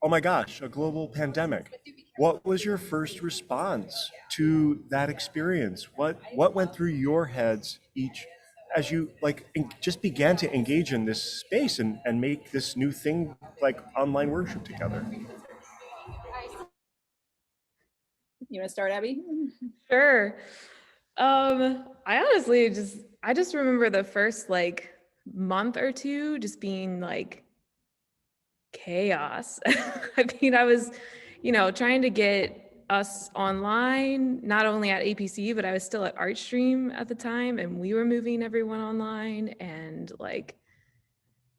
oh my gosh, a global pandemic. What was your first response to that experience? What went through your heads each as you just began to engage in this space and make this new thing like online worship together? You want to start, Abby? Sure. I honestly I just remember the first like month or two just being like chaos. I mean, I was, trying to get us online, not only at APC, but I was still at ArtStream at the time, and we were moving everyone online. And like,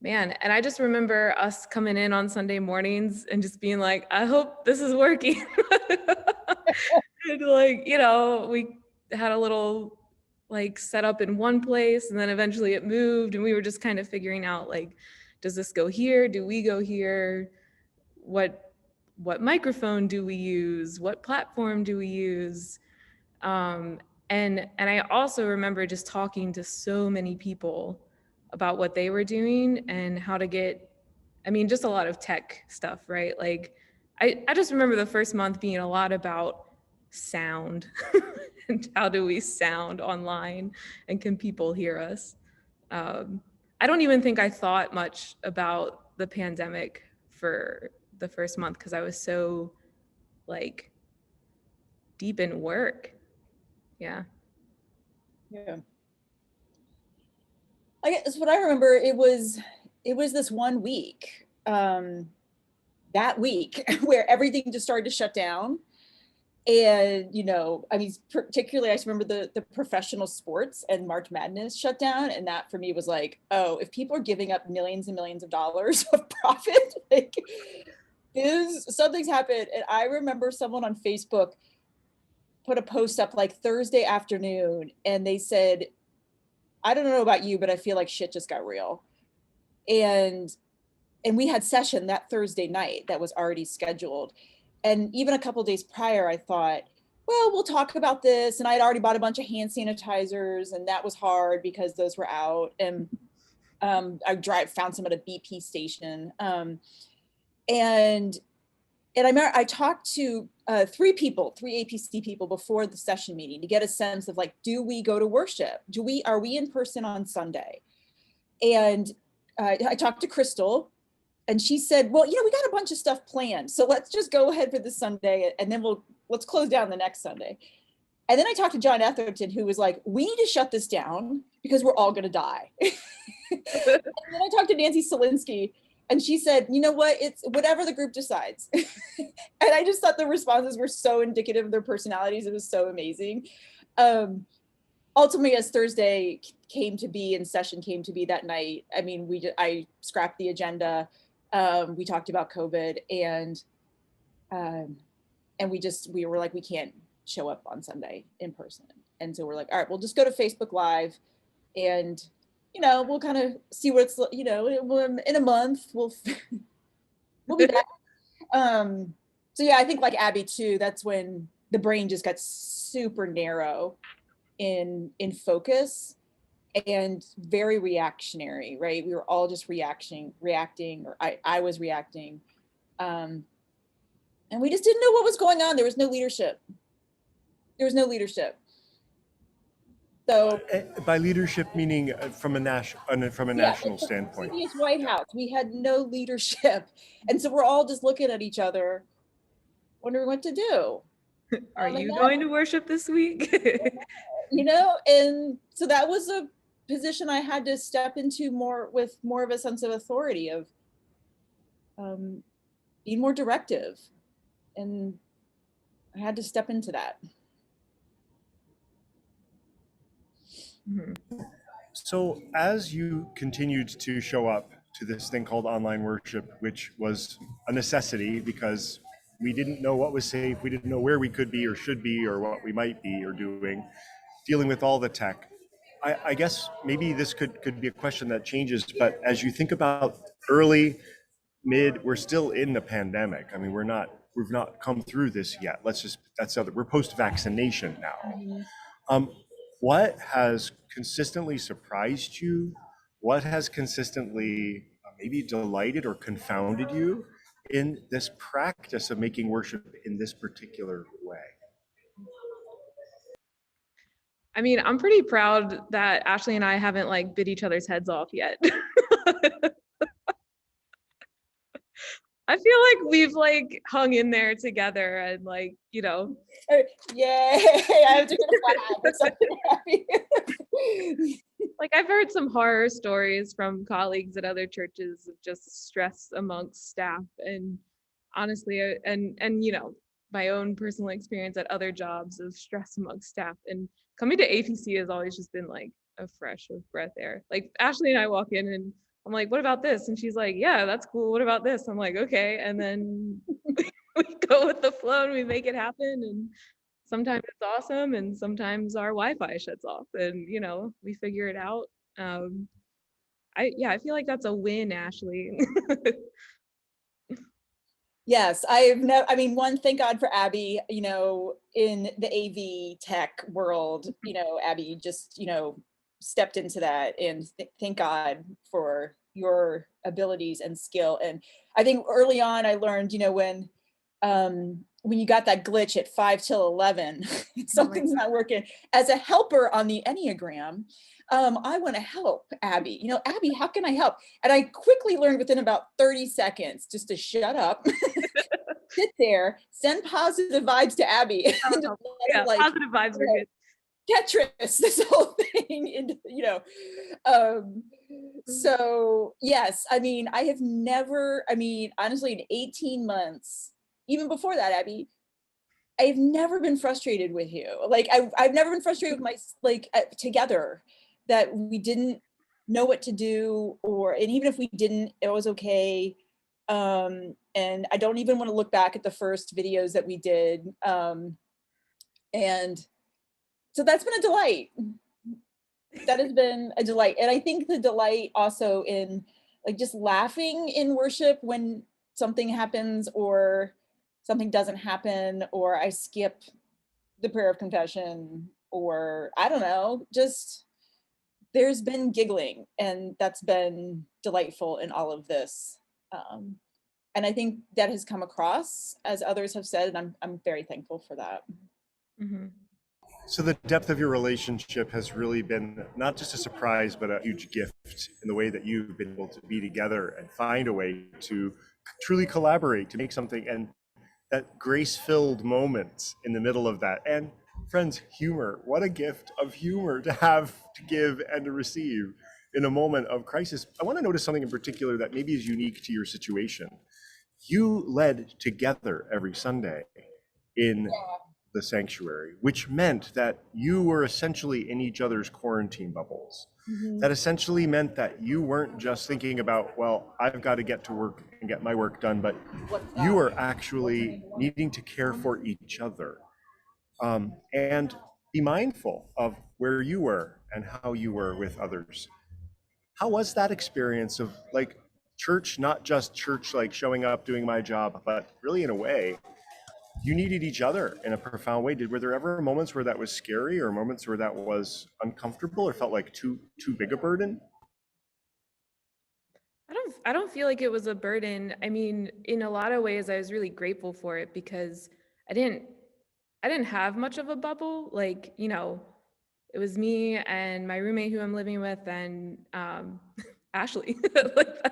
man, and I just remember us coming in on Sunday mornings and just being like, I hope this is working. And like, we had a little like set up in one place, and then eventually it moved, and we were just kind of figuring out like, does this go here? Do we go here? What microphone do we use? What platform do we use? And I also remember just talking to so many people about what they were doing and how to get, I mean, just a lot of tech stuff, right? Like I just remember the first month being a lot about sound and how do we sound online and can people hear us? I don't even think I thought much about the pandemic for the first month because I was so like deep in work. Yeah. Yeah. I guess what I remember, it was this one week, that week where everything just started to shut down. And, I mean, particularly I just remember the professional sports and March Madness shut down. And that for me was like, oh, if people are giving up millions and millions of dollars of profit, like something's happened. And I remember someone on Facebook put a post up like Thursday afternoon, and they said, I don't know about you, but I feel like shit just got real. And we had session that Thursday night that was already scheduled. And even a couple of days prior, I thought, well, we'll talk about this. And I'd already bought a bunch of hand sanitizers, and that was hard because those were out. And found some at a BP station. And I remember I talked to three APC people before the session meeting to get a sense of like, do we go to worship? Are we in person on Sunday? And I talked to Crystal, and she said, well, we got a bunch of stuff planned. So let's just go ahead for this Sunday, and then let's close down the next Sunday. And then I talked to John Etherton, who was like, we need to shut this down because we're all going to die. And then I talked to Nancy Solinsky, and she said, you know what, it's whatever the group decides. And I just thought the responses were so indicative of their personalities. It was so amazing. Ultimately, as Thursday came to be and session came to be that night, I mean, I scrapped the agenda. We talked about COVID, and we were like, we can't show up on Sunday in person. And so we're like, all right, we'll just go to Facebook Live, and we'll kind of see what it's, in a month we'll be back. So yeah, I think like Abby too, that's when the brain just got super narrow in focus and very reactionary, right? We were all just reacting, or I was reacting. And we just didn't know what was going on. There was no leadership. So By leadership, meaning from a national standpoint. Previous White House, we had no leadership, and so we're all just looking at each other, wondering what to do. Are you going to worship this week? And so that was a position I had to step into with more of a sense of authority, of being more directive, and I had to step into that. Mm-hmm. So as you continued to show up to this thing called online worship, which was a necessity because we didn't know what was safe, we didn't know where we could be or should be or what we might be or doing, dealing with all the tech. I guess maybe this could be a question that changes, but as you think about early, mid, we're still in the pandemic. I mean, we've not come through this yet. We're post-vaccination now. What has consistently surprised you? What has consistently maybe delighted or confounded you in this practice of making worship in this particular way? I mean, I'm pretty proud that Ashley and I haven't like bit each other's heads off yet. I feel like we've like hung in there together and like, you know. Yay, I have to get a flag or something happy. Like I've heard some horror stories from colleagues at other churches of just stress amongst staff, and honestly, and you know, my own personal experience at other jobs of stress amongst staff, and coming to APC has always just been like a fresh of breath air. Like Ashley and I walk in and I'm like, what about this? And she's like, yeah, that's cool. What about this? I'm like, okay. And then we go with the flow and we make it happen. And sometimes it's awesome and sometimes our Wi-Fi shuts off and, you know, we figure it out. I feel like that's a win, Ashley. Yes, I've never, I mean, one, thank God for Abby, you know, in the AV tech world, you know, Abby just, you know, stepped into that, and thank God for your abilities and skill. And I think early on I learned, you know, when you got that glitch at 5 till 11, something's not working. As a helper on the Enneagram, I want to help Abby. You know, Abby, how can I help? And I quickly learned within about 30 seconds just to shut up, sit there, send positive vibes to Abby. And just yeah, like, positive vibes are good. Tetris, this whole thing, and you know, so yes, I mean, I have never, I mean, honestly, in 18 months, even before that, Abby, I've never been frustrated with you. Like I've never been frustrated with my, like together, that we didn't know what to do, or, and even if we didn't, it was okay. And I don't even want to look back at the first videos that we did. And so that's been a delight. That has been a delight. And I think the delight also in like just laughing in worship when something happens or something doesn't happen, or I skip the prayer of confession, or I don't know, just there's been giggling, and that's been delightful in all of this. And I think that has come across, as others have said, and I'm very thankful for that. Mm-hmm. So the depth of your relationship has really been not just a surprise, but a huge gift in the way that you've been able to be together and find a way to truly collaborate to make something, and that grace-filled moment in the middle of that. And friends, humor, what a gift of humor to have, to give and to receive in a moment of crisis. I want to notice something in particular that maybe is unique to your situation. You led together every Sunday in the sanctuary, which meant that you were essentially in each other's quarantine bubbles. Mm-hmm. That essentially meant that you weren't just thinking about, well, I've got to get to work and get my work done, but you were actually needing to care for each other, and be mindful of where you were and how you were with others. How was that experience of like church, not just church, like showing up, doing my job, but really in a way, you needed each other in a profound way. Were there ever moments where that was scary, or moments where that was uncomfortable or felt like too big a burden? I don't feel like it was a burden. I mean, in a lot of ways I was really grateful for it because I didn't have much of a bubble. Like, you know, it was me and my roommate who I'm living with and Ashley. Like,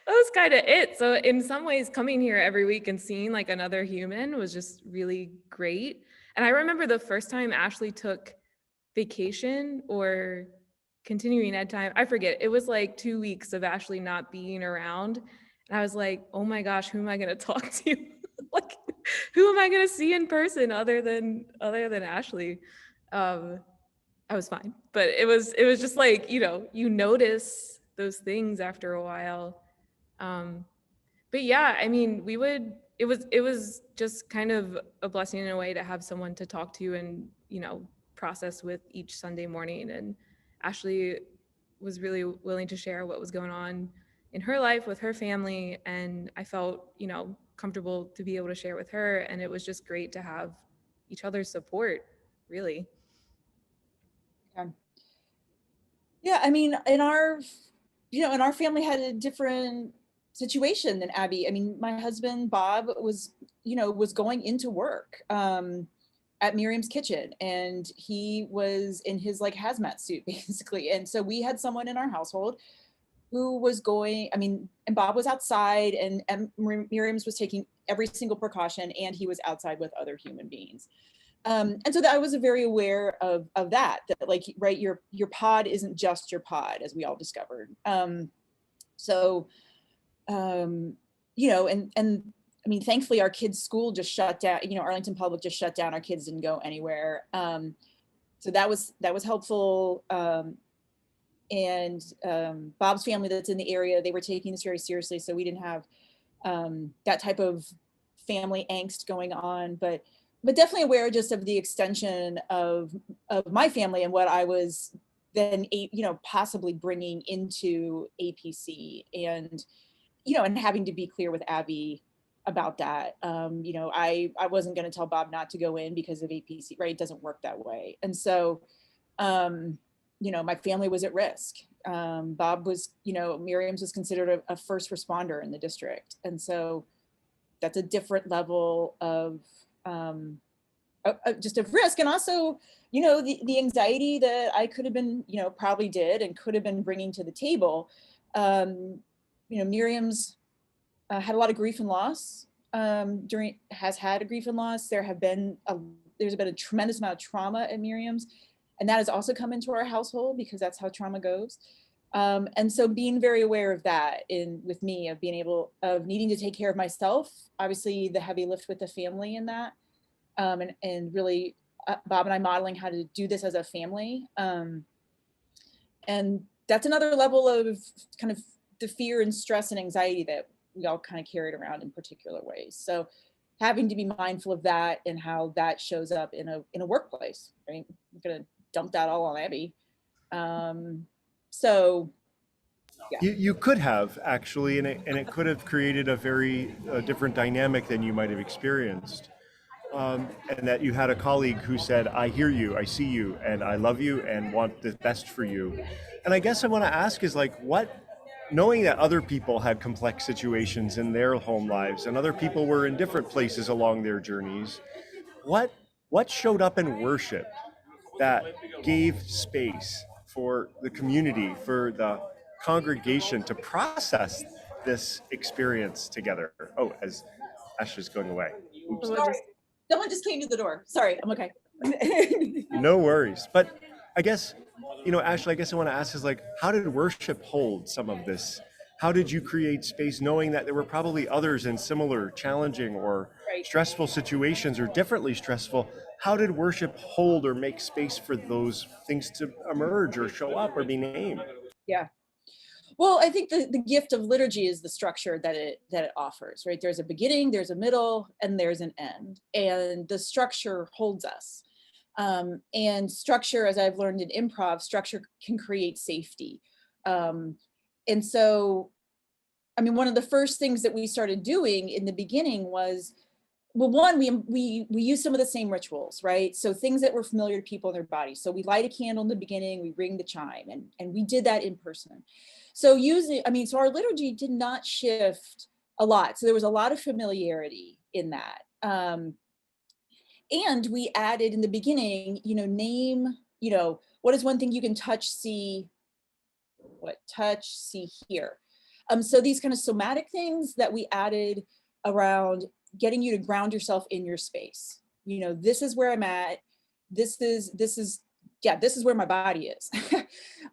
that was kind of it. So in some ways, coming here every week and seeing like another human was just really great. And I remember the first time Ashley took vacation or continuing ed time, I forget. It was like 2 weeks of Ashley not being around. And I was like, oh my gosh, who am I going to talk to? Like, who am I going to see in person other than Ashley? I was fine, but it was just like, you know, you notice those things after a while. But yeah, I mean, it was just kind of a blessing in a way to have someone to talk to and, you know, process with each Sunday morning. And Ashley was really willing to share what was going on in her life with her family. And I felt, you know, comfortable to be able to share with her. And it was just great to have each other's support, really. Yeah, I mean, in our, you know, and our family had a different situation than Abby. I mean, my husband, Bob, was, was going into work at Miriam's kitchen, and he was in his like hazmat suit basically. And so we had someone in our household who was going, I mean, and Bob was outside, and Miriam's was taking every single precaution, and he was outside with other human beings. And so that I was very aware of that like, right, your pod isn't just your pod, as we all discovered. So, and I mean, thankfully our kids' school just shut down, Arlington Public just shut down. Our kids didn't go anywhere. So that was helpful. And Bob's family that's in the area, they were taking this very seriously. So we didn't have that type of family angst going on, but definitely aware just of the extension of my family and what I was then, possibly bringing into APC, and, and having to be clear with Abby about that. I wasn't going to tell Bob not to go in because of APC, right? It doesn't work that way. And so, my family was at risk. Bob was, Miriam's was considered a first responder in the district. And so that's a different level of just of risk. And also, the anxiety that I could have been, probably did and could have been bringing to the table. Miriam's had a lot of grief and loss has had a grief and loss. There's been a tremendous amount of trauma at Miriam's, and that has also come into our household because that's how trauma goes. And so being very aware of that with me, of needing to take care of myself, obviously the heavy lift with the family in that, and really Bob and I modeling how to do this as a family. And that's another level of kind of the fear and stress and anxiety that we all kind of carried around in particular ways. So having to be mindful of that and how that shows up in a workplace, right? I'm gonna dump that all on Abby. So yeah. You could have actually, and it could have created a very different dynamic than you might have experienced. And that you had a colleague who said, I hear you, I see you, and I love you and want the best for you. And I guess I want to ask is like, knowing that other people had complex situations in their home lives and other people were in different places along their journeys, what showed up in worship that gave space for the community, for the congregation to process this experience together? Oh, as Ashley's going away. Oops. Sorry. Someone just came to the door. Sorry, I'm okay. No worries. But I guess, Ashley, I guess I want to ask is like, how did worship hold some of this? How did you create space knowing that there were probably others in similar challenging or stressful situations or differently stressful? How did worship hold or make space for those things to emerge or show up or be named? Yeah. Well, I think the gift of liturgy is the structure that it offers, right? There's a beginning, there's a middle, and there's an end. And the structure holds us. And structure, as I've learned in improv, structure can create safety. And so, I mean, one of the first things that we started doing in the beginning was, well, one, we use some of the same rituals, right? So things that were familiar to people in their bodies. So we light a candle in the beginning, we ring the chime, and we did that in person. So so our liturgy did not shift a lot. So there was a lot of familiarity in that. And we added in the beginning, name, what is one thing you can touch, see, hear. So these kind of somatic things that we added around getting you to ground yourself in your space. This is where I'm at. This is where my body is.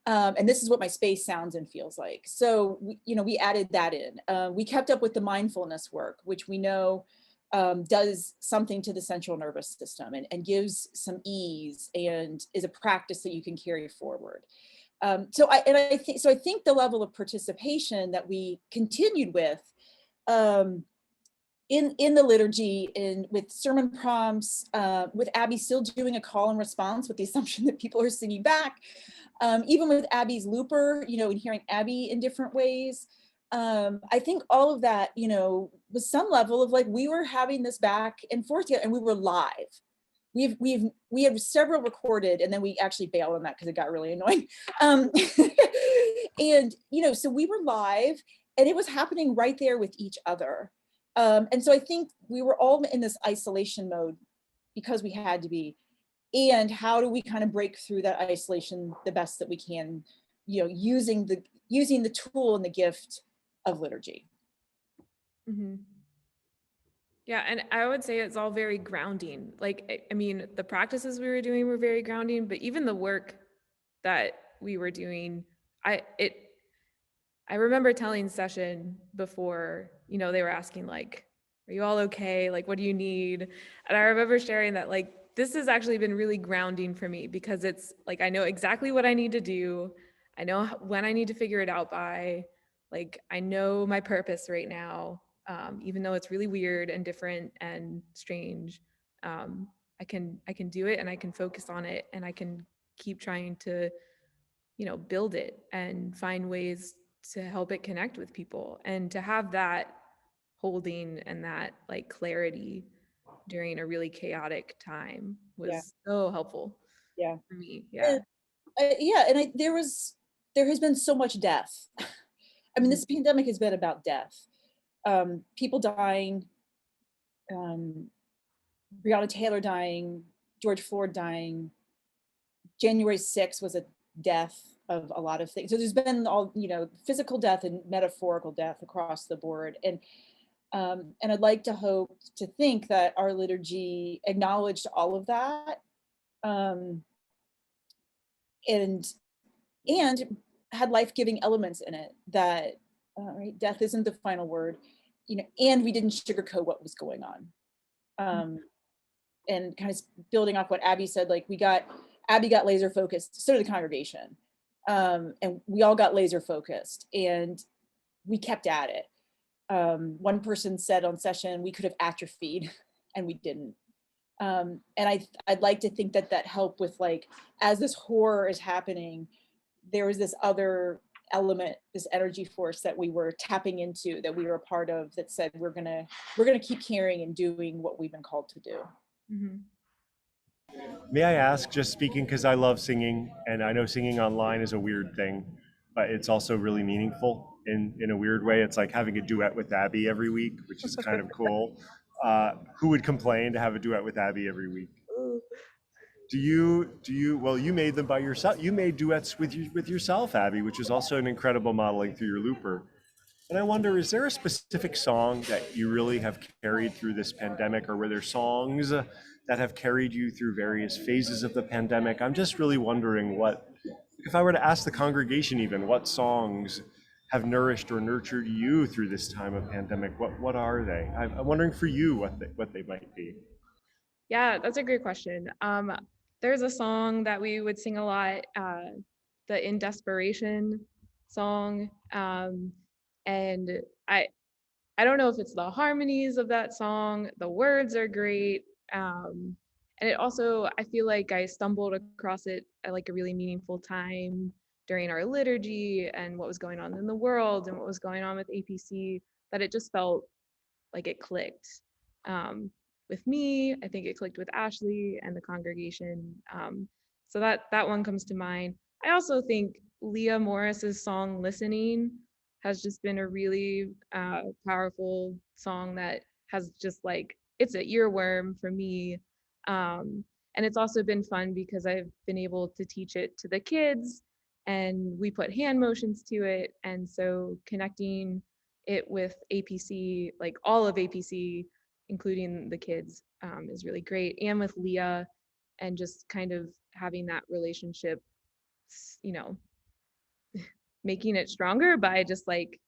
And this is what my space sounds and feels like. So, we added that in. We kept up with the mindfulness work, which we know does something to the central nervous system and gives some ease and is a practice that you can carry forward. So I think the level of participation that we continued with in the liturgy and with sermon prompts, with Abby still doing a call and response with the assumption that people are singing back, even with Abby's looper, and hearing Abby in different ways. I think all of that, was some level of like, we were having this back and forth together, and we were live. We have several recorded, and then we actually bailed on that because it got really annoying. And, so we were live, and it was happening right there with each other. And so I think we were all in this isolation mode because we had to be. And how do we kind of break through that isolation the best that we can, you know, using the tool and the gift of liturgy. Mhm. Yeah, and I would say it's all very grounding. Like, I mean, the practices we were doing were very grounding, but even the work that we were doing, I remember telling session before, you know, they were asking like, are you all okay? Like, what do you need? And I remember sharing that like, this has actually been really grounding for me because it's like, I know exactly what I need to do. I know when I need to figure it out by, like, I know my purpose right now, even though it's really weird and different and strange. I can do it and I can focus on it and I can keep trying to, you know, build it and find ways to help it connect with people and to have that holding and that like clarity during a really chaotic time Yeah, was so helpful yeah. for me. Yeah. Yeah, and there has been so much death. I mean, Mhm. this pandemic has been about death. People dying, um, Breonna Taylor dying, George Floyd dying. January 6th was a death of a lot of things. So there's been all, you know, physical death and metaphorical death across the board. And I'd like to hope to think that our liturgy acknowledged all of that, um, and and had life-giving elements in it that, right, death isn't the final word, you know, and we didn't sugarcoat what was going on. Um, and kind of building off what Abby said, like Abby got laser focused, so did the congregation. And we all got laser focused and we kept at it. One person said on session, we could have atrophied and we didn't. And I'd like to think that that helped with like, as this horror is happening, there was this other element, this energy force that we were tapping into, that we were a part of, that said, we're gonna keep caring and doing what we've been called to do. Mhm. May I ask, just speaking, because I love singing, and I know singing online is a weird thing, but it's also really meaningful in a weird way. It's like having a duet with Abby every week, which is kind of cool. Who would complain to have a duet with Abby every week? Well, you made them by yourself. You made duets with yourself, Abby, which is also an incredible modeling through your looper. And I wonder, is there a specific song that you really have carried through this pandemic, or were there songs that have carried you through various phases of the pandemic? I'm just really wondering what, if I were to ask the congregation even, what songs have nourished or nurtured you through this time of pandemic? What are they? I'm wondering for you what they might be. Yeah, that's a great question. There's a song that we would sing a lot, the In Desperation song. And I I don't know if it's the harmonies of that song, the words are great. And it also, I feel like I stumbled across it at like a really meaningful time during our liturgy and what was going on in the world and what was going on with APC, that it just felt like it clicked with me. I think it clicked with Ashley and the congregation. So that one comes to mind. I also think Leah Morris's song "Listening" has just been a really powerful song that has just like, it's an earworm for me. And it's also been fun because I've been able to teach it to the kids and we put hand motions to it. And so connecting it with APC, like all of APC, including the kids, is really great. And with Leah, and just kind of having that relationship, you know, making it stronger by just like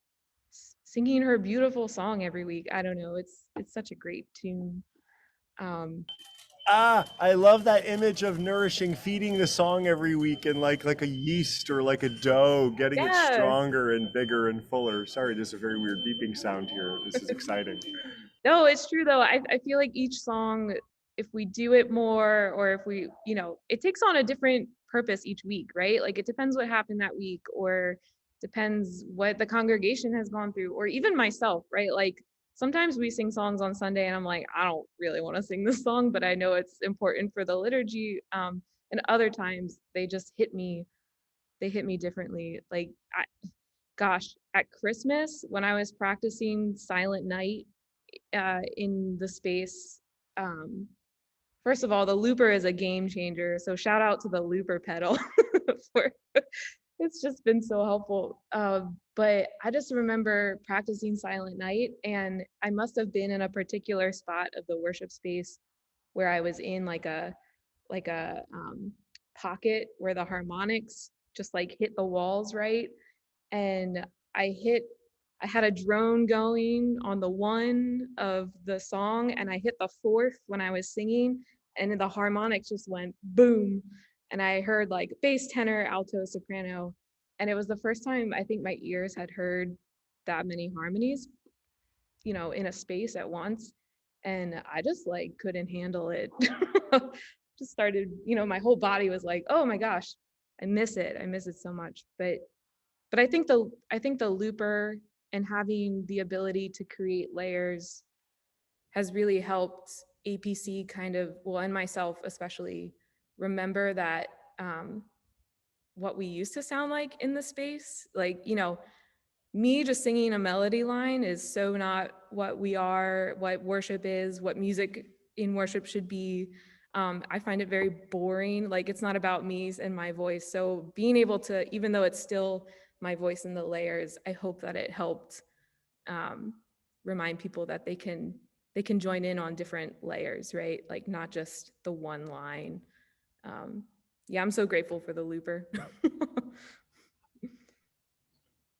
singing her beautiful song every week. I don't know, it's such a great tune. Um, I love that image of nourishing, feeding the song every week, and like a yeast or like a dough, getting it yes. stronger and bigger and fuller. Sorry, there's a very weird beeping sound here. This is exciting. No, it's true though. I feel like each song, if we do it more, or if we, you know, it takes on a different purpose each week, right? Like it depends what happened that week, or depends what the congregation has gone through, or even myself, right? Like sometimes we sing songs on Sunday and I'm like, I don't really want to sing this song, but I know it's important for the liturgy. And other times they just hit me, they hit me differently. Like gosh, at Christmas when I was practicing Silent Night in the space. First of all, the looper is a game changer. So shout out to the looper pedal for it's just been so helpful. But I just remember practicing Silent Night, and I must have been in a particular spot of the worship space where I was in like a pocket where the harmonics just like hit the walls, right? And I hit I had a drone going on the one of the song, and I hit the fourth when I was singing, and then the harmonics just went boom, and I heard like bass, tenor, alto, soprano, and it was the first time I think my ears had heard that many harmonies, in a space at once, and I just like couldn't handle it. Just started, my whole body was like, oh my gosh, I miss it. I miss it so much. But I think the looper and having the ability to create layers has really helped APC kind of, well, and myself especially, remember that what we used to sound like in the space. Like, me just singing a melody line is so not what we are, what worship is, what music in worship should be. I find it very boring. Like, it's not about me and my voice. So being able to, even though it's still my voice in the layers, I hope that it helped um, remind people that they can join in on different layers, right? Like not just the one line. Yeah, I'm so grateful for the looper.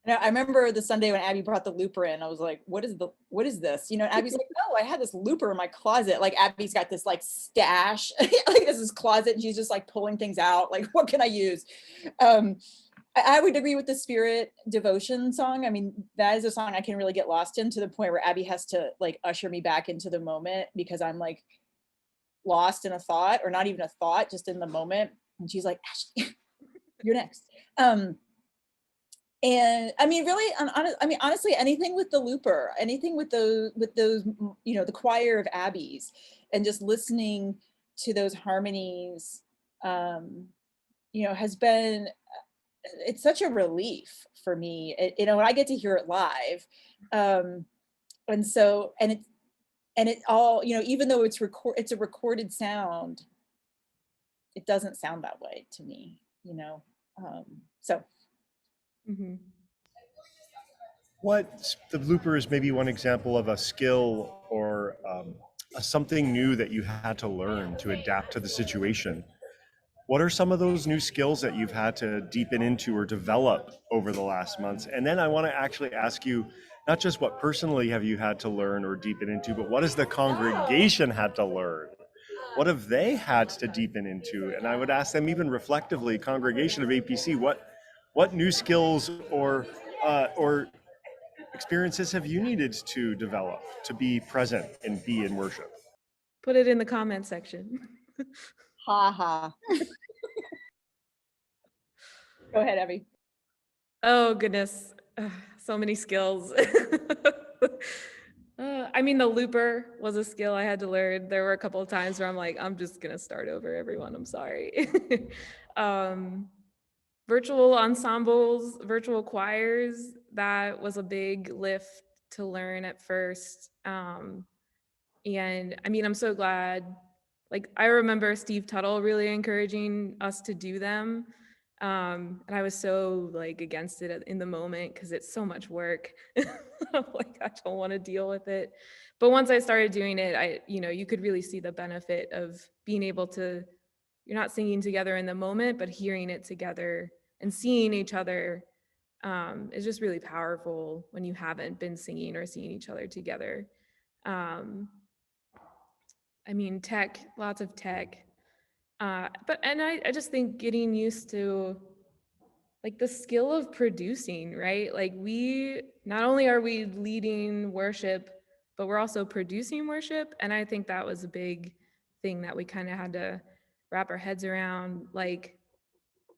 And I remember the Sunday when Abby brought the looper in, I was like, what is this? And Abby's like, oh, I had this looper in my closet. Like Abby's got this like stash, like this is closet, and she's just like pulling things out. Like, what can I use? I would agree with the Spirit devotion song. I mean, that is a song I can really get lost in, to the point where Abby has to like usher me back into the moment because I'm like lost in a thought, or not even a thought, just in the moment. And she's like, Ashley, you're next. And I mean, really, honestly, anything with the looper, anything with those, the choir of Abbeys, and just listening to those harmonies, has been, it's such a relief for me. When I get to hear it live, and so, and it all, even though it's a recorded sound, it doesn't sound that way to me, so. Mm-hmm. What the looper is maybe one example of a skill or something new that you had to learn to adapt to the situation. What are some of those new skills that you've had to deepen into or develop over the last months? And then I want to actually ask you, not just what personally have you had to learn or deepen into, but what has the congregation had to learn? What have they had to deepen into? And I would ask them even reflectively, congregation of APC, what new skills or experiences have you needed to develop to be present and be in worship? Put it in the comment section. Ha ha. Go ahead, Abby. Oh goodness, so many skills. I mean, the looper was a skill I had to learn. There were a couple of times where I'm like, I'm just gonna start over, everyone. I'm sorry. Virtual ensembles, virtual choirs, that was a big lift to learn at first. And I mean, I'm so glad. Like, I remember Steve Tuttle really encouraging us to do them. And I was so like against it in the moment because it's so much work. Like, I don't want to deal with it. But once I started doing it, you could really see the benefit of being able to, you're not singing together in the moment, but hearing it together and seeing each other is just really powerful when you haven't been singing or seeing each other together. I mean, tech, lots of tech. And I just think getting used to like the skill of producing, right? Like, we not only are we leading worship, but we're also producing worship. And I think that was a big thing that we kind of had to wrap our heads around. Like,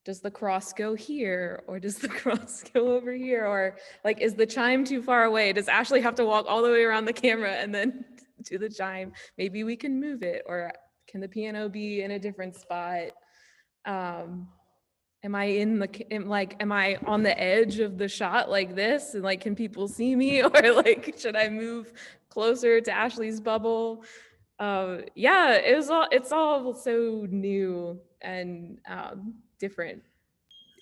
does the cross go here, or does the cross go over here, or like, is the chime too far away? Does Ashley have to walk all the way around the camera and then do the chime? Maybe we can move it, or can the piano be in a different spot? am I in the, am I on the edge of the shot like this? And like, can people see me? Or like, should I move closer to Ashley's bubble? Yeah, it's all so new and different.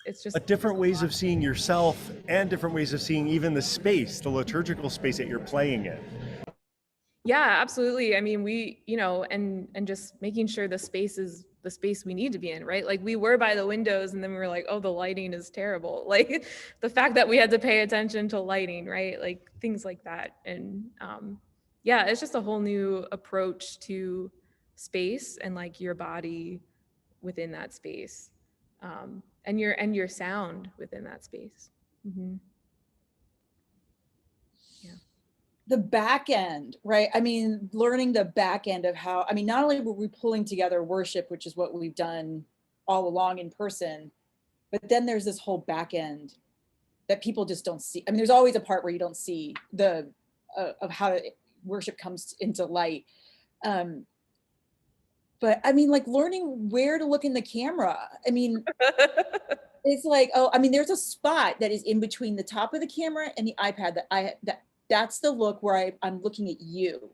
It's just But different ways of seeing yourself and different ways of seeing even the space, the liturgical space that you're playing in. Yeah, absolutely. I mean, we, and just making sure the space is the space we need to be in, right? Like we were by the windows and then we were like, oh, the lighting is terrible. Like the fact that we had to pay attention to lighting, right? Like things like that. And yeah, it's just a whole new approach to space and like your body within that space. And your sound within that space. Mm-hmm. The back end, right? I mean, learning the back end of how, I mean, not only were we pulling together worship, which is what we've done all along in person, but then there's this whole back end that people just don't see. I mean, there's always a part where you don't see the of how worship comes into light. But I mean, like learning where to look in the camera. I mean, it's like, oh, I mean, there's a spot that is in between the top of the camera and the iPad that's the look where I'm looking at you.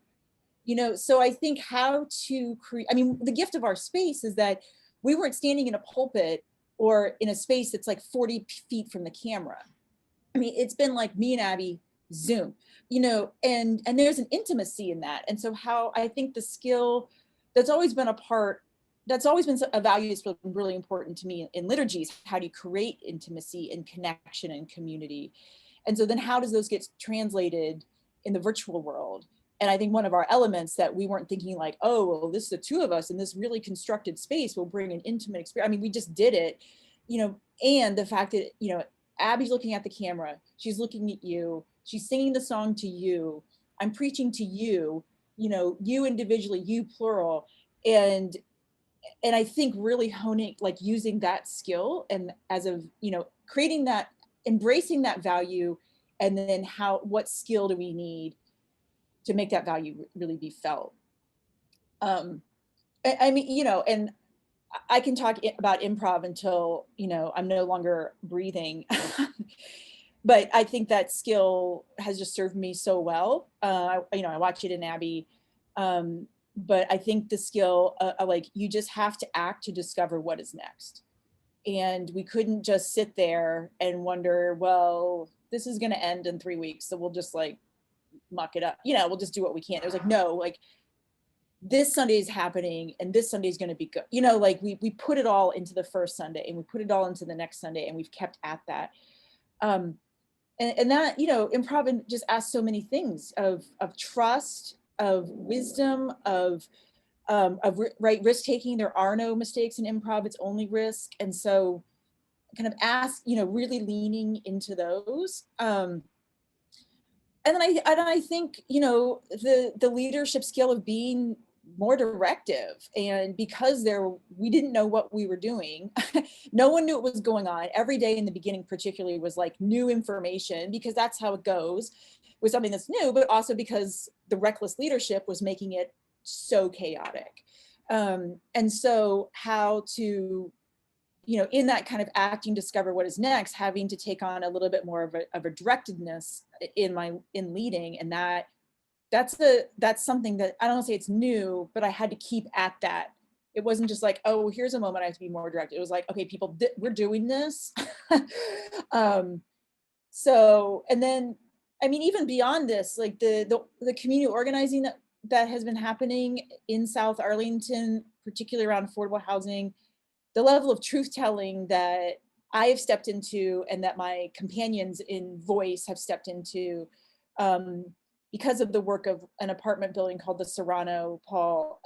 So I think how to create, I mean, the gift of our space is that we weren't standing in a pulpit or in a space that's like 40 feet from the camera. I mean, it's been like me and Abby Zoom, and there's an intimacy in that. And so how I think the skill that's always been a value that's been really important to me in liturgies. How do you create intimacy and connection and community? And so then how does those get translated in the virtual world? And I think one of our elements that we weren't thinking like, oh, well, this is the two of us in this really constructed space will bring an intimate experience. I mean, we just did it, and the fact that, Abby's looking at the camera, she's looking at you, she's singing the song to you, I'm preaching to you, you individually, you plural. And I think really honing, like using that skill and creating that, embracing that value, and then what skill do we need to make that value really be felt? I mean, and I can talk about improv until, I'm no longer breathing. But I think that skill has just served me so well. I watch it in Abby. But I think the skill, like you just have to act to discover what is next. And we couldn't just sit there and wonder, well, this is going to end in 3 weeks. So we'll just like muck it up. We'll just do what we can. It was like, no, like this Sunday is happening and this Sunday is going to be good. Like we put it all into the first Sunday and we put it all into the next Sunday and we've kept at that. And that, improv just asks so many things of trust, of wisdom, of right risk-taking. There are no mistakes in improv, it's only risk. And so kind of really leaning into those. And then I think, the leadership skill of being more directive, and because we didn't know what we were doing. No one knew what was going on. Every day in the beginning particularly was like new information, because that's how it goes with something that's new, but also because the reckless leadership was making it so chaotic. And so how to, in that kind of acting, discover what is next, having to take on a little bit more of a directedness in leading. And that's something that I don't say it's new, but I had to keep at that. It wasn't just like, oh, here's a moment I have to be more direct. It was like, okay, people, we're doing this. So, and then, I mean, even beyond this, like the community organizing that has been happening in South Arlington, particularly around affordable housing, the level of truth telling that I have stepped into and that my companions in voice have stepped into, because of the work of an apartment building called the Serrano, Paul,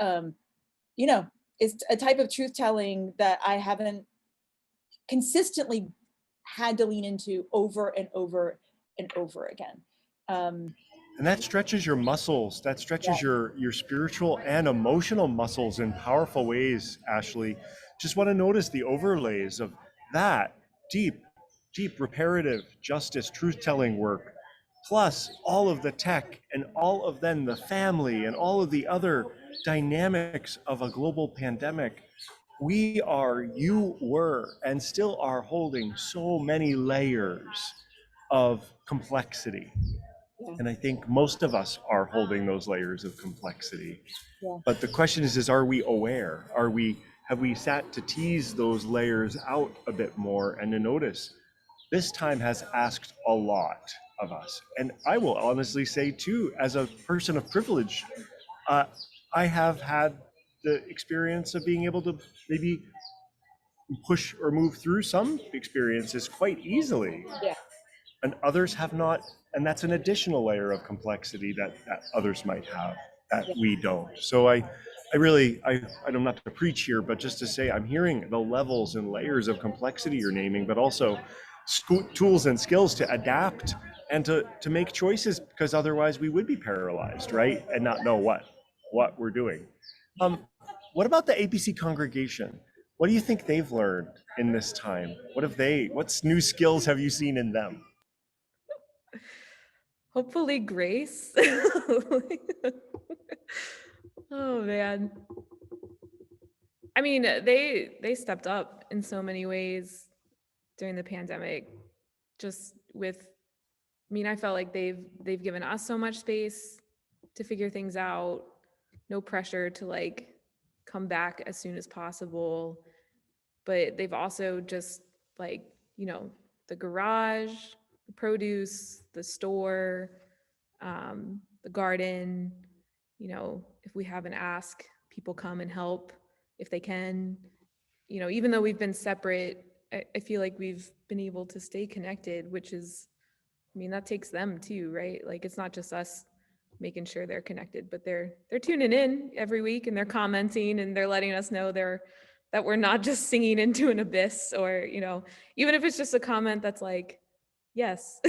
it's a type of truth telling that I haven't consistently had to lean into over and over and over again. And that stretches your muscles, that stretches your spiritual and emotional muscles in powerful ways, Ashley. Just want to notice the overlays of that deep reparative justice, truth-telling work, plus all of the tech and all of then the family and all of the other dynamics of a global pandemic you were, and still are holding so many layers of complexity. Yeah. And I think most of us are holding those layers of complexity. Yeah. But the question is are we aware? Have we sat to tease those layers out a bit more and to notice this time has asked a lot of us. And I will honestly say too, as a person of privilege, I have had the experience of being able to maybe push or move through some experiences quite easily, Yeah. and others have not. And that's an additional layer of complexity that others might have that Yeah. we don't. So I really, I'm not to preach here, but just to say I'm hearing the levels and layers of complexity you're naming, but also tools and skills to adapt and to make choices, because otherwise we would be paralyzed, right? And not know what we're doing. What about the APC congregation? What do you think they've learned in this time? What's new skills have you seen in them? Hopefully grace. Oh man. I mean, they stepped up in so many ways during the pandemic. Just with, I mean, I felt like they've given us so much space to figure things out. No pressure to like come back as soon as possible. But they've also just like, the garage, the produce, the store, the garden, if we have an ask, people come and help if they can. Even though we've been separate, I feel like we've been able to stay connected, which is, I mean, that takes them too, right? Like it's not just us making sure they're connected, but they're tuning in every week and they're commenting and they're letting us know that we're not just singing into an abyss, or even if it's just a comment that's like, yes,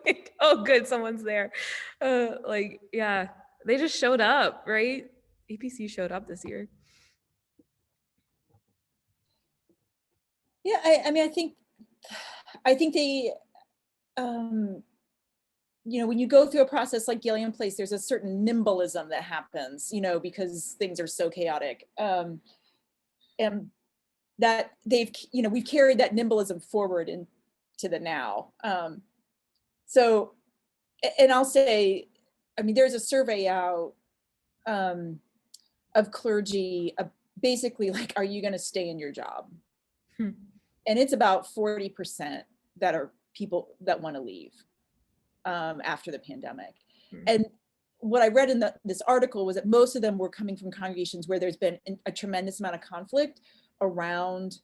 like, oh good, someone's there. Like, yeah, they just showed up, right? APC showed up this year. Yeah, I mean, I think they, when you go through a process like Gilliam Place, there's a certain nimbleism that happens, because things are so chaotic. And that we've carried that nimbleism forward into the now. So, and I'll say, I mean, there's a survey out of clergy, basically like, are you going to stay in your job? And it's about 40% that are people that want to leave after the pandemic. And what I read in this article was that most of them were coming from congregations where there's been a tremendous amount of conflict around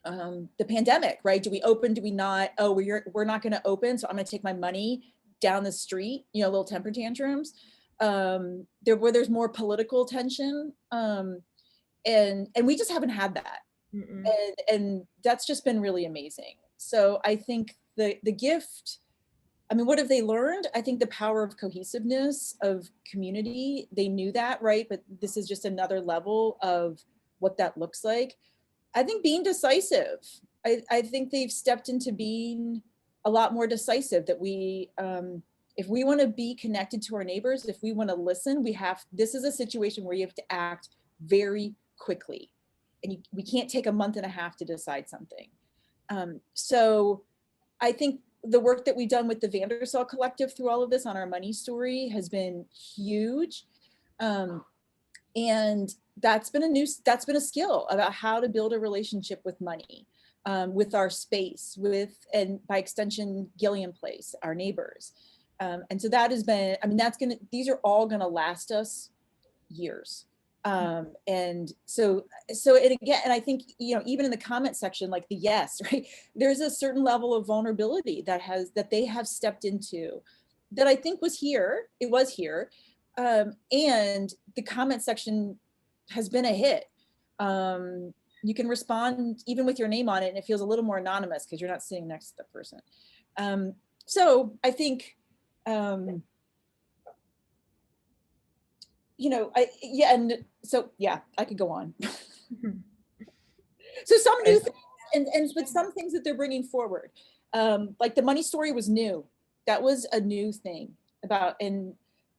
the pandemic, right? Do we open? Do we not? Oh, we're not going to open, so I'm going to take my money down the street. Little temper tantrums. Where there's more political tension, and we just haven't had that, and that's just been really amazing. So I think the gift. I mean, what have they learned? I think the power of cohesiveness, of community. They knew that, right? But this is just another level of what that looks like. I think being decisive. I think they've stepped into being a lot more decisive, that we, if we want to be connected to our neighbors, if we want to listen, this is a situation where you have to act very quickly. And we can't take a month and a half to decide something. So I think the work that we've done with the Vandersall Collective through all of this on our money story has been huge. And that's been a skill about how to build a relationship with money, with our space, and by extension, Gilliam Place, our neighbors. And so that has been, I mean, these are all gonna last us years. And so and again, and I think, even in the comment section, like the yes, right? There's a certain level of vulnerability that they have stepped into that I think was here. It was here. And the comment section has been a hit. You can respond even with your name on it, and it feels a little more anonymous because you're not sitting next to the person. So I think, I could go on. So some new things, but some things that they're bringing forward, like the money story was new. That was a new thing and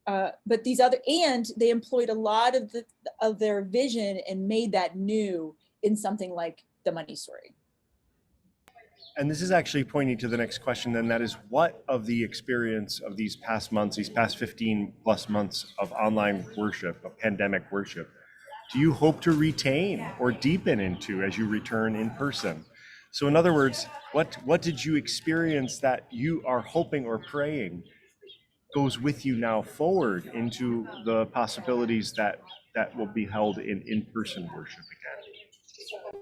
but these other, and they employed a lot of their vision and made that new in something like The Money Story. And this is actually pointing to the next question, then, that is, what of the experience of these past months, these past 15 plus months of online worship, of pandemic worship, do you hope to retain or deepen into as you return in person? So in other words, what did you experience that you are hoping or praying goes with you now forward into the possibilities that will be held in in-person worship again?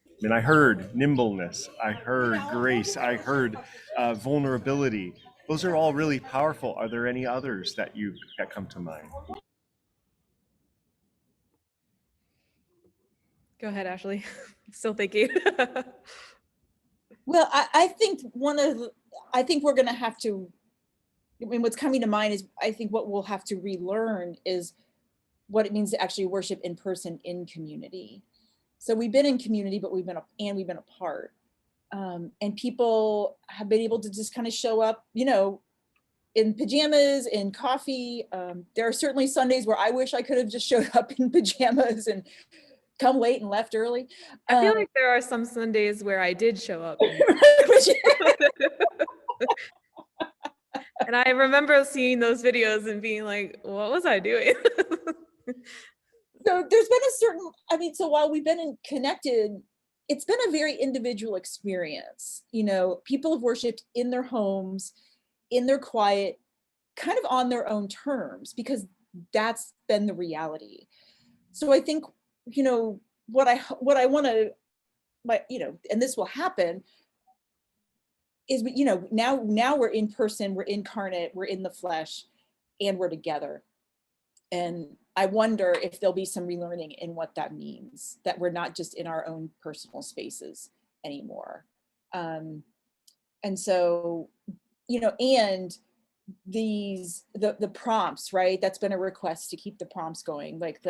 I mean, I heard nimbleness, I heard grace, I heard vulnerability. Those are all really powerful. Are there any others that come to mind? Go ahead, Ashley. Still thinking. Well, I think I think we're going to have to, I mean, what's coming to mind is, I think what we'll have to relearn is what it means to actually worship in person in community. So we've been in community, but we've been apart. And people have been able to just kind of show up, you know, in pajamas, in coffee. There are certainly Sundays where I wish I could have just showed up in pajamas and come late and left early. I feel like there are some Sundays where I did show up. And I remember seeing those videos and being like, what was I doing? So there's been a certain, I mean, so while we've been connected, it's been a very individual experience. You know, people have worshiped in their homes, in their quiet, kind of on their own terms, because that's been the reality. So I think, you know, what I want to, you know, and this will happen, is, you know, now we're in person, we're incarnate, we're in the flesh, and we're together. And I wonder if there'll be some relearning in what that means, that we're not just in our own personal spaces anymore. And so, you know, and the prompts, right? That's been a request to keep the prompts going, like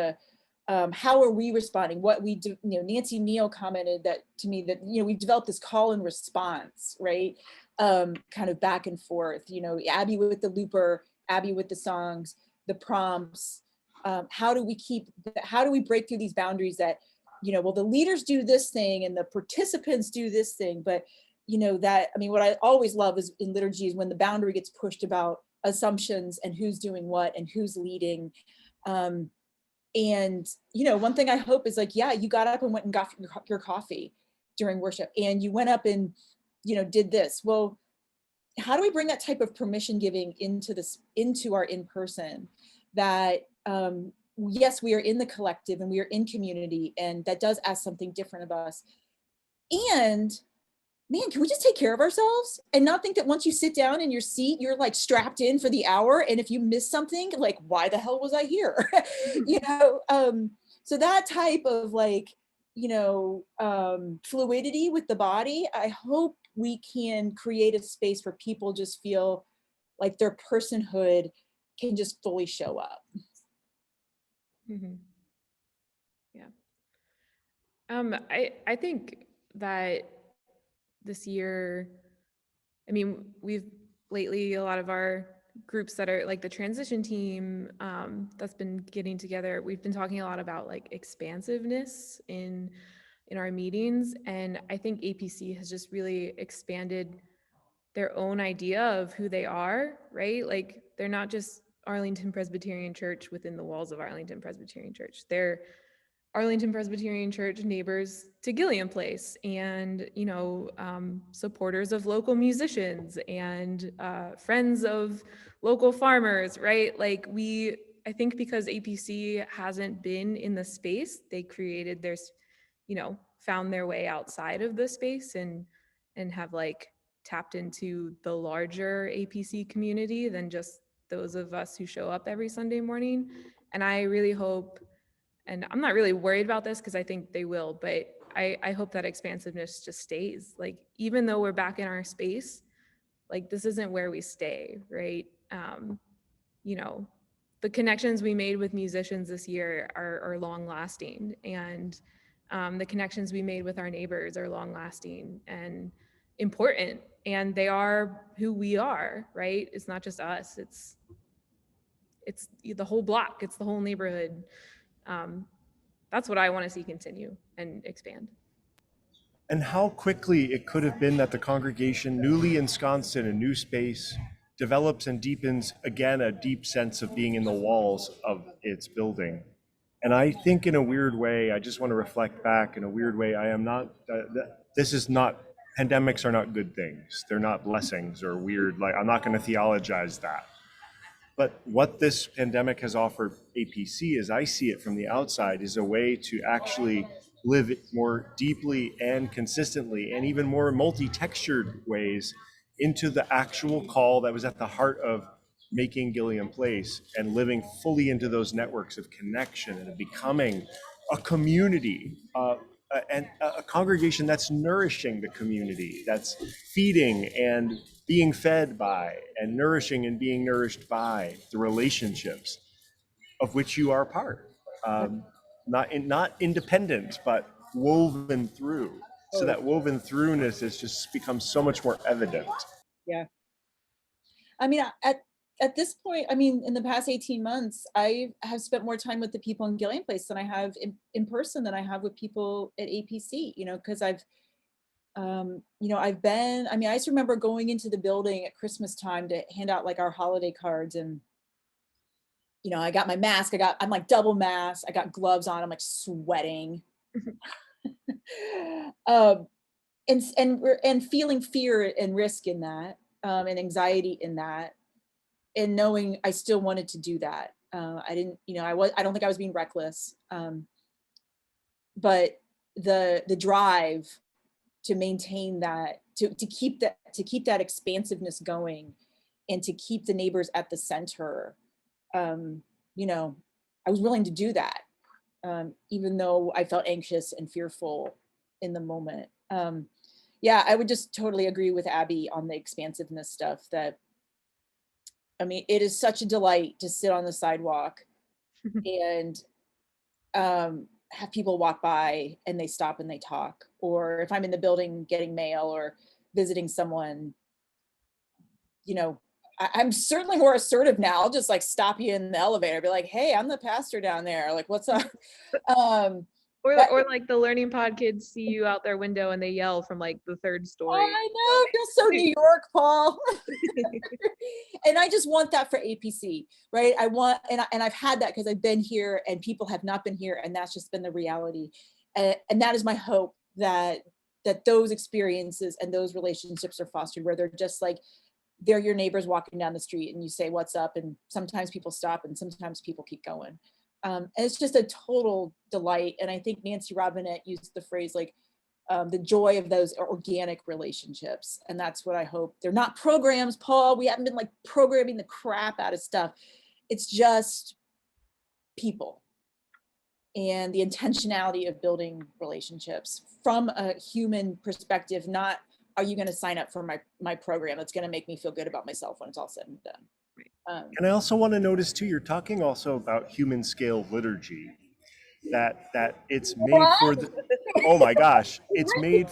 how are we responding? What we do, you know, Nancy Neal commented that to me, that, you know, we've developed this call and response, right? Kind of back and forth, you know, Abby with the looper, Abby with the songs, the prompts. How do we break through these boundaries that, you know, well, the leaders do this thing and the participants do this thing, but, you know, that, I mean, what I always love is in liturgy is when the boundary gets pushed about assumptions and who's doing what and who's leading. And, you know, one thing I hope is, like, yeah, you got up and went and got your coffee during worship, and you went up and, you know, did this. Well, how do we bring that type of permission giving into our in-person, that, yes, we are in the collective and we are in community, and that does ask something different of us. And man, can we just take care of ourselves and not think that once you sit down in your seat, you're like strapped in for the hour. And if you miss something, like, why the hell was I here? You know, so that type of, like, you know, fluidity with the body, I hope we can create a space where people just feel like their personhood can just fully show up. Mm-hmm. Yeah. I think that this year, I mean, we've lately, a lot of our groups that are like the transition team that's been getting together, we've been talking a lot about like expansiveness in our meetings. And I think APC has just really expanded their own idea of who they are, right? Like, they're not just Arlington Presbyterian Church within the walls of Arlington Presbyterian Church. They're Arlington Presbyterian Church neighbors to Gilliam Place, and, you know, supporters of local musicians, and friends of local farmers, right? Like, I think because APC hasn't been in the space, they created their, you know, found their way outside of the space, and have like tapped into the larger APC community than just those of us who show up every Sunday morning. And I really hope, and I'm not really worried about this because I think they will, but I hope that expansiveness just stays. Like, even though we're back in our space, like, this isn't where we stay, right? You know, the connections we made with musicians this year are long lasting, and the connections we made with our neighbors are long lasting and important, and they are who we are, right? It's not just us, it's it's the whole block, it's the whole neighborhood. That's what I want to see continue and expand. And how quickly it could have been that the congregation, newly ensconced in a new space, develops and deepens again a deep sense of being in the walls of its building. And I think in a weird way, I just want to reflect back in a weird way, I am not, this is not, pandemics are not good things. They're not blessings or weird, like I'm not going to theologize that. But what this pandemic has offered APC, as I see it from the outside, is a way to actually live more deeply and consistently and even more multi-textured ways into the actual call that was at the heart of making Gilliam Place and living fully into those networks of connection and becoming a community, and a congregation that's nourishing the community, that's feeding and being fed by, and nourishing and being nourished by the relationships of which you are part. Not independent, but woven through. So that woven throughness has just become so much more evident. Yeah. I mean, at this point, I mean, in the past 18 months, I have spent more time with the people in Gilliam Place than I have in person than I have with people at APC, you know, because I've, you know, I've been, I mean, I just remember going into the building at Christmas time to hand out like our holiday cards, and, you know, I got my mask, I'm like double mask, I got gloves on, I'm like sweating. And feeling fear and risk in that, and anxiety in that, and knowing I still wanted to do that. I didn't, you know, I don't think I was being reckless. But the drive to maintain that, to keep that expansiveness going, and to keep the neighbors at the center, you know, I was willing to do that, even though I felt anxious and fearful in the moment. Yeah, I would just totally agree with Abby on the expansiveness stuff. That, I mean, it is such a delight to sit on the sidewalk and have people walk by and they stop and they talk. Or if I'm in the building getting mail or visiting someone, you know, I'm certainly more assertive now. I'll just like stop you in the elevator, be like, hey, I'm the pastor down there. Like, what's up? Or like the Learning Pod kids see you out their window and they yell from like the third story. I know, it feels so New York, Paul. And I just want that for APC, right? I want, and I've had that because I've been here and people have not been here, and that's just been the reality. And that is my hope, that those experiences and those relationships are fostered, where they're just like, they're your neighbors walking down the street and you say, what's up? And sometimes people stop and sometimes people keep going. And it's just a total delight. And I think Nancy Robinette used the phrase like, the joy of those organic relationships. And that's what I hope. They're not programs, Paul. We haven't been like programming the crap out of stuff. It's just people and the intentionality of building relationships from a human perspective. Not, are you going to sign up for my program that's going to make me feel good about myself when it's all said and done? And I also want to notice too, you're talking also about human scale liturgy, that it's made for the, oh my gosh, it's made,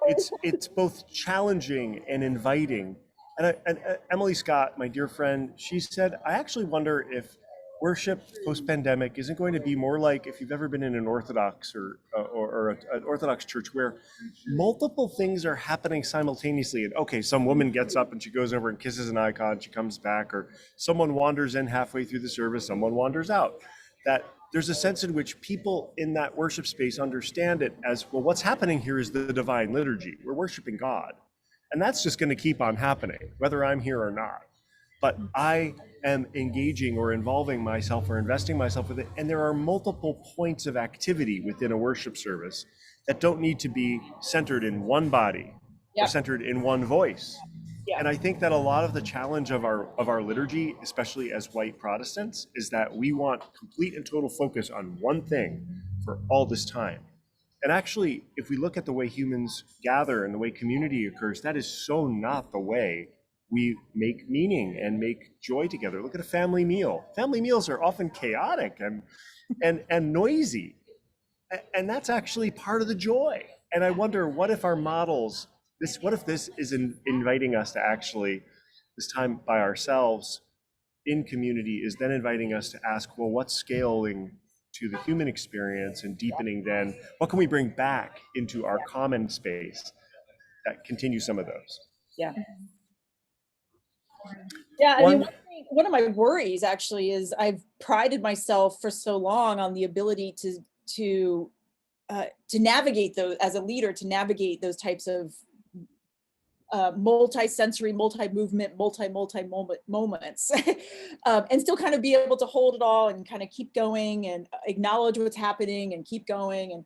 it's both challenging and inviting. And Emily Scott, my dear friend, she said, I actually wonder if worship post-pandemic isn't going to be more like if you've ever been in an Orthodox or an Orthodox church where multiple things are happening simultaneously. And okay, some woman gets up and she goes over and kisses an icon, she comes back, or someone wanders in halfway through the service, someone wanders out. That there's a sense in which people in that worship space understand it as, well, what's happening here is the divine liturgy. We're worshiping God. And that's just going to keep on happening, whether I'm here or not. But I am engaging or involving myself or investing myself with it. And there are multiple points of activity within a worship service that don't need to be centered in one body or centered in one voice. And I think that a lot of the challenge of our liturgy, especially as white Protestants, is that we want complete and total focus on one thing for all this time. And actually, if we look at the way humans gather and the way community occurs, that is so not the way we make meaning and make joy together. Look at a family meal. Family meals are often chaotic and noisy. And that's actually part of the joy. And I wonder, what if our models, what if this is inviting us to actually, this time by ourselves, in community is then inviting us to ask, well, what's scaling to the human experience and deepening then, what can we bring back into our common space that continues some of those? Yeah. Yeah, I mean, one of my worries actually is I've prided myself for so long on the ability to navigate those as a leader, to navigate those types of multi-sensory, multi-movement, multi-moment moments, and still kind of be able to hold it all and kind of keep going and acknowledge what's happening and keep going.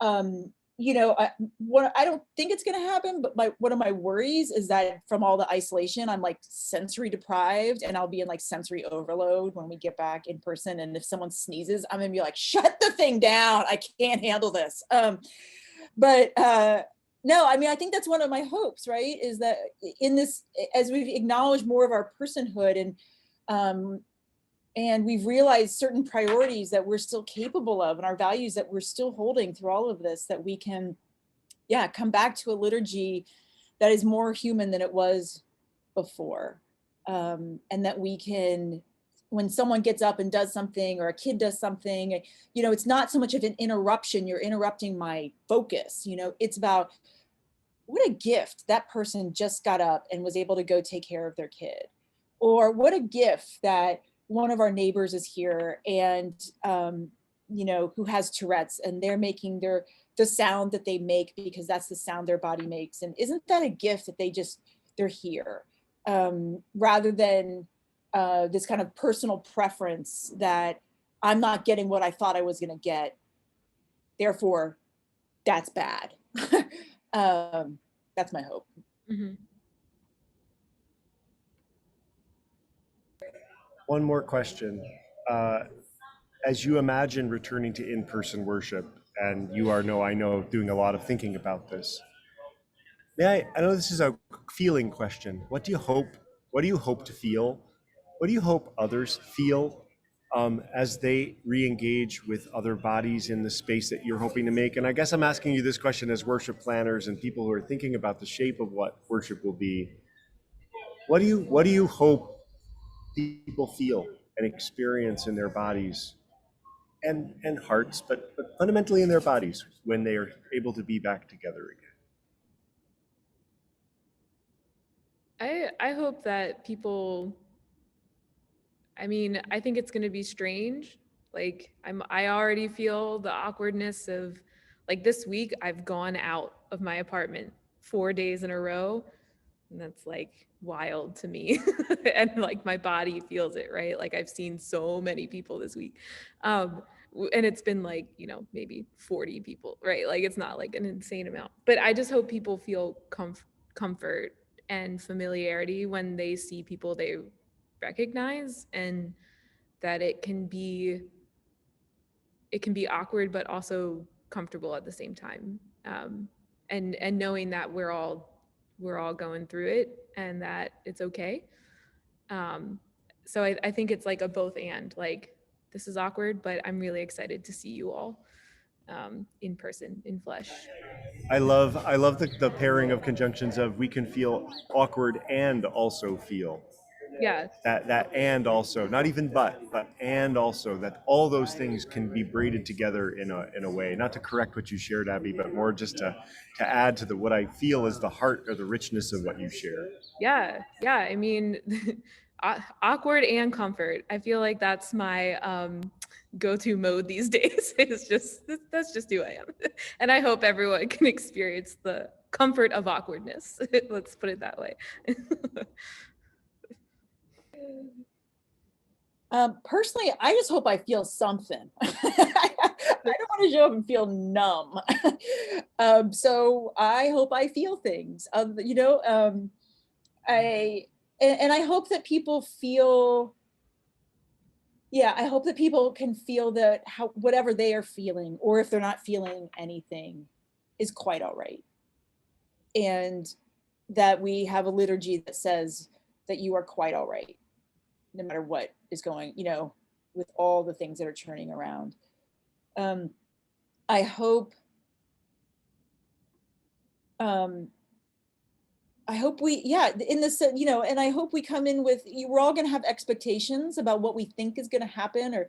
And you know, I don't think it's going to happen, but one of my worries is that from all the isolation, I'm like sensory deprived, and I'll be in like sensory overload when we get back in person. And if someone sneezes, I'm gonna be like, shut the thing down. I can't handle this. But no, I mean, I think that's one of my hopes, right? Is that in this, as we've acknowledged more of our personhood and we've realized certain priorities that we're still capable of and our values that we're still holding through all of this, that we can, yeah, come back to a liturgy that is more human than it was before. And that we can, when someone gets up and does something or a kid does something, you know, it's not so much of an interruption. You're interrupting my focus. You know, it's about what a gift that person just got up and was able to go take care of their kid. Or what a gift that one of our neighbors is here and, you know, who has Tourette's and they're making the sound that they make because that's the sound their body makes. And isn't that a gift that they're here? Rather than this kind of personal preference that I'm not getting what I thought I was going to get, therefore that's bad. That's my hope. Mm-hmm. One more question. As you imagine returning to in-person worship, and you are, I know, doing a lot of thinking about this, I know this is a feeling question. What do you hope to feel? What do you hope others feel as they re-engage with other bodies in the space that you're hoping to make? And I guess I'm asking you this question as worship planners and people who are thinking about the shape of what worship will be. What do you hope people feel and experience in their bodies and hearts, but fundamentally in their bodies when they are able to be back together again? I hope that people, I mean, I think it's going to be strange. Like I already feel the awkwardness of, like, this week I've gone out of my apartment 4 days in a row, and that's like wild to me. And like my body feels it, right? Like I've seen so many people this week. And it's been like, you know, maybe 40 people, right? Like it's not like an insane amount. But I just hope people feel comfort and familiarity when they see people they recognize, and that it can be awkward but also comfortable at the same time. And knowing that we're all going through it and that it's okay. So I think it's like a both and, like, this is awkward, but I'm really excited to see you all in person, in flesh. I love the pairing of conjunctions of we can feel awkward and also feel Yeah. that and also, not even but and also, that all those things can be braided together in a way, not to correct what you shared, Abby, but more just to add to what I feel is the heart or the richness of what you share. Yeah. I mean, awkward and comfort. I feel like that's my go-to mode these days. It's just, that's just who I am. And I hope everyone can experience the comfort of awkwardness. Let's put it that way. Personally, I just hope I feel something. I don't want to show up and feel numb. So I hope I feel things. You know, I hope that people feel. Yeah, I hope that people can feel that whatever they are feeling, or if they're not feeling anything, is quite all right. And that we have a liturgy that says that you are quite all right, no matter what is going, you know, with all the things that are churning around. I hope I hope we, yeah, in this, you know, and I hope we come in with, we're all gonna have expectations about what we think is gonna happen, or,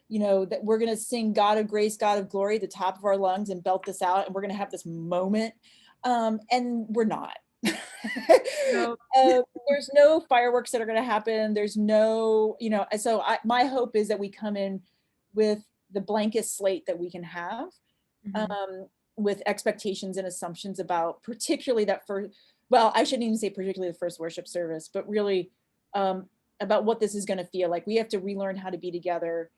you know, that we're gonna sing God of Grace, God of Glory at the top of our lungs and belt this out, and we're gonna have this moment. And we're not. No. There's no fireworks that are gonna happen. There's no, you know, so my hope is that we come in with the blankest slate that we can have, with expectations and assumptions about particularly that first, well, I shouldn't even say particularly the first worship service, but really about what this is going to feel like. We have to relearn how to be together,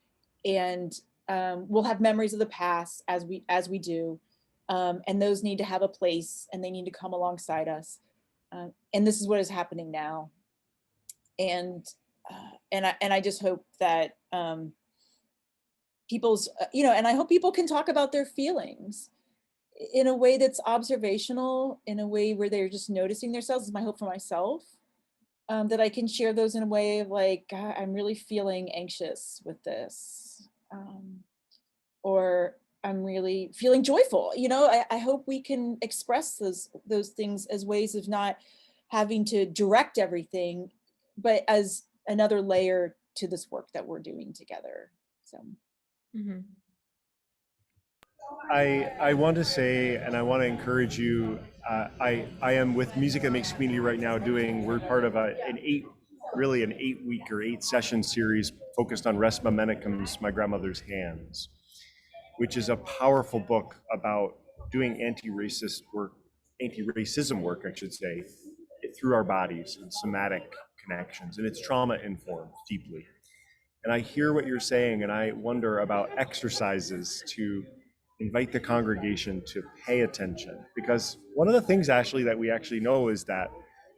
and we'll have memories of the past as we do, and those need to have a place, and they need to come alongside us. And this is what is happening now, and I just hope that people's, you know, and I hope people can talk about their feelings in a way that's observational, in a way where they're just noticing themselves. Is my hope for myself, that I can share those in a way of like, God, I'm really feeling anxious with this, or I'm really feeling joyful. You know, I hope we can express those things as ways of not having to direct everything, but as another layer to this work that we're doing together. So. Mhm. I want to say, and I want to encourage you. I am with Music That Makes Community right now. We're part of an 8-week or 8-session series focused on Res Momentum's My Grandmother's Hands, which is a powerful book about doing anti-racism work, I should say, through our bodies and somatic connections, and it's trauma informed deeply. And I hear what you're saying, and I wonder about exercises to invite the congregation to pay attention. Because one of the things, Ashley, that we actually know is that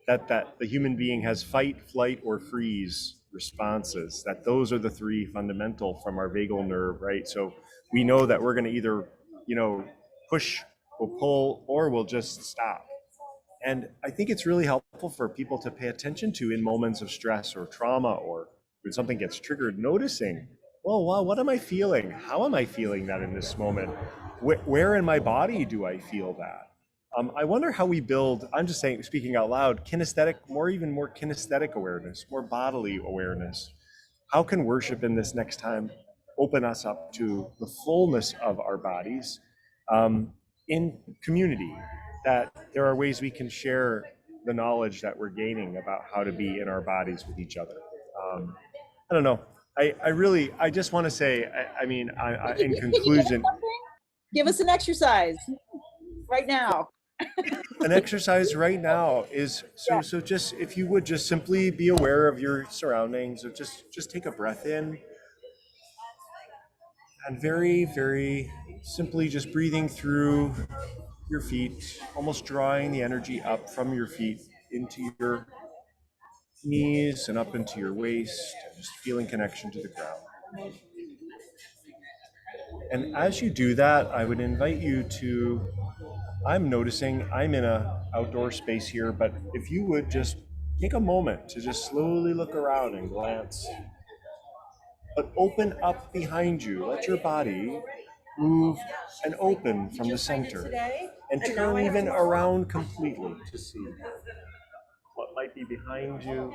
the human being has fight, flight, or freeze responses, that those are the three fundamental from our vagal nerve, right? So we know that we're going to either, you know, push, we'll pull, or we'll just stop. And I think it's really helpful for people to pay attention to in moments of stress or trauma, or when something gets triggered, noticing, well, wow, what am I feeling? How am I feeling that in this moment? Where in my body do I feel that? I wonder how we build, I'm just saying, speaking out loud, even more kinesthetic awareness, more bodily awareness. How can worship in this next time open us up to the fullness of our bodies, in community, that there are ways we can share the knowledge that we're gaining about how to be in our bodies with each other. I don't know. I just want to say, in Can you give us conclusion, something? Give us an exercise right now. an exercise right now is Yeah. so just, if you would just simply be aware of your surroundings, or just take a breath in, and very, very simply just breathing through your feet, almost drawing the energy up from your feet into your knees and up into your waist, and just feeling connection to the ground. And as you do that, I would invite you to, I'm noticing I'm in a outdoor space here, but if you would just take a moment to just slowly look around and glance, but open up behind you. Let your body move and open from the center, and turn even around completely to see what might be behind you.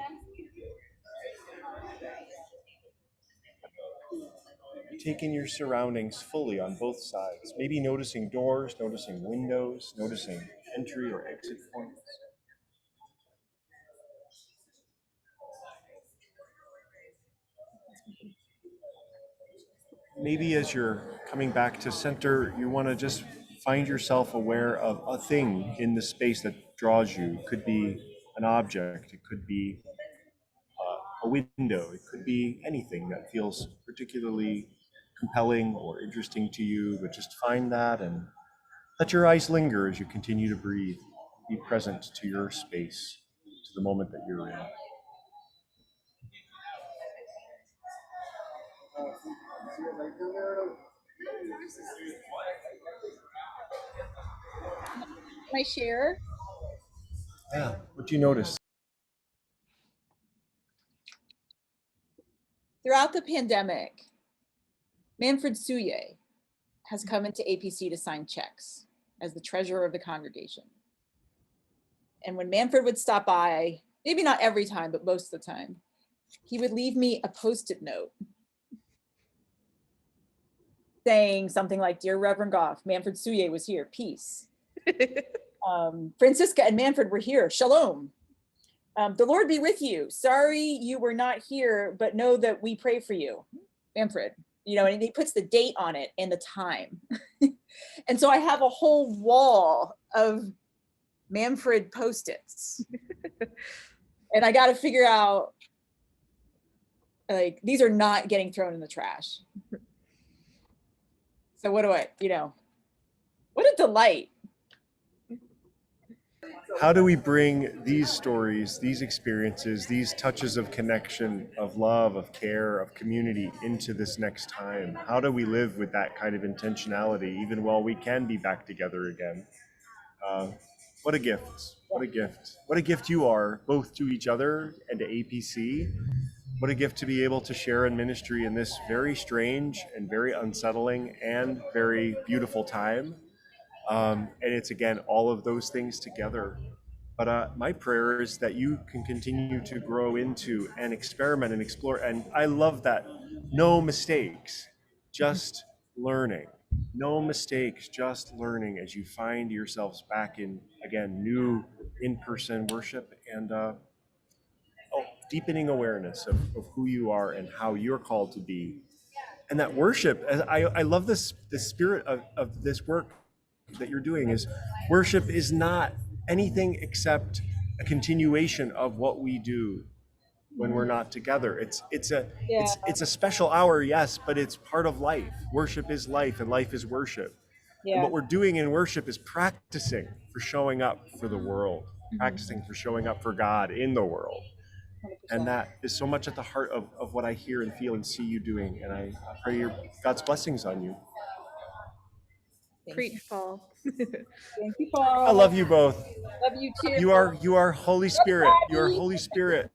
Take in your surroundings fully on both sides, maybe noticing doors, noticing windows, noticing entry or exit points. Maybe as you're coming back to center, you want to just find yourself aware of a thing in the space that draws you. It could be an object, it could be a window, it could be anything that feels particularly compelling or interesting to you, but just find that and let your eyes linger as you continue to breathe. Be present to your space, to the moment that you're in. Can I share? Yeah, what do you notice? Throughout the pandemic, Manfred Souye has come into APC to sign checks as the treasurer of the congregation. And when Manfred would stop by, maybe not every time, but most of the time, he would leave me a Post-it note saying something like, "Dear Reverend Goff, Manfred Souye was here, peace. Francisca and Manfred were here, shalom. The Lord be with you. Sorry you were not here, but know that we pray for you, Manfred." You know, and he puts the date on it and the time. And so I have a whole wall of Manfred Post-its. And I got to figure out, like, these are not getting thrown in the trash. So what do I, you know, what a delight. How do we bring these stories, these experiences, these touches of connection, of love, of care, of community into this next time? How do we live with that kind of intentionality, even while we can be back together again? What a gift. What a gift. What a gift you are, both to each other and to APC. What a gift to be able to share in ministry in this very strange and very unsettling and very beautiful time. And it's, again, all of those things together. But my prayer is that you can continue to grow into and experiment and explore. And I love that. No mistakes, just learning. No mistakes, just learning as you find yourselves back in, again, new in-person worship and deepening awareness of who you are and how you're called to be. And that worship, I love this, the spirit of this work that you're doing is worship is not anything except a continuation of what we do when we're not together. It's a special hour, yes, but it's part of life. Worship is life and life is worship. Yeah. And what we're doing in worship is practicing for showing up for the world, practicing for showing up for God in the world. 100%. And that is so much at the heart of what I hear and feel and see you doing. And I pray God's blessings on you. Preach, Paul. Thank you, Paul. I love you both. Love you too. You are Holy Spirit. You are Holy Spirit.